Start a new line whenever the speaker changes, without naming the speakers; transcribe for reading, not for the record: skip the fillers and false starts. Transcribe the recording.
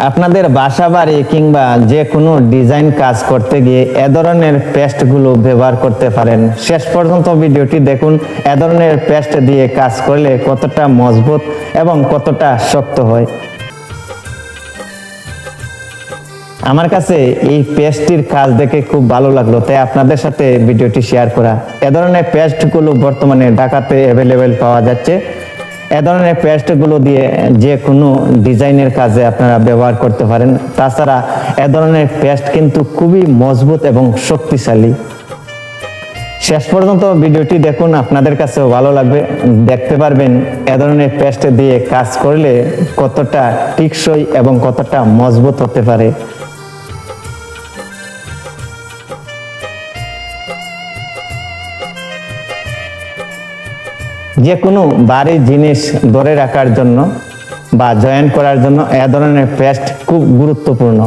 আপনাদের বাসা বাড়ি কিংবা যে কোনো ডিজাইন কাজ করতে গিয়ে এ ধরনের পেস্টগুলো ব্যবহার করতে পারেন। শেষ পর্যন্ত ভিডিওটি দেখুন, এ ধরনের পেস্ট দিয়ে কাজ করলে কতটা মজবুত এবং কতটা শক্ত হয়। আমার কাছে এই পেস্টটির কাজ দেখে খুব ভালো লাগলো, তাই আপনাদের সাথে ভিডিওটি শেয়ার করা। এ ধরনের পেস্টগুলো বর্তমানে ঢাকাতে অ্যাভেলেবেল পাওয়া যাচ্ছে। এ ধরনের পেস্টগুলো দিয়ে যে কোনো ডিজাইনের কাজে আপনারা ব্যবহার করতে পারেন। তাছাড়া এ ধরনের পেস্ট কিন্তু খুবই মজবুত এবং শক্তিশালী। শেষ পর্যন্ত ভিডিওটি দেখুন, আপনাদের কাছেও ভালো লাগবে। দেখতে পারবেন এ ধরনের পেস্ট দিয়ে কাজ করলে কতটা টেকসই এবং কতটা মজবুত হতে পারে। যে কোনো ভারী জিনিস ধরে রাখার জন্য বা জয়েন করার জন্য এ ধরনের পেস্ট খুব গুরুত্বপূর্ণ।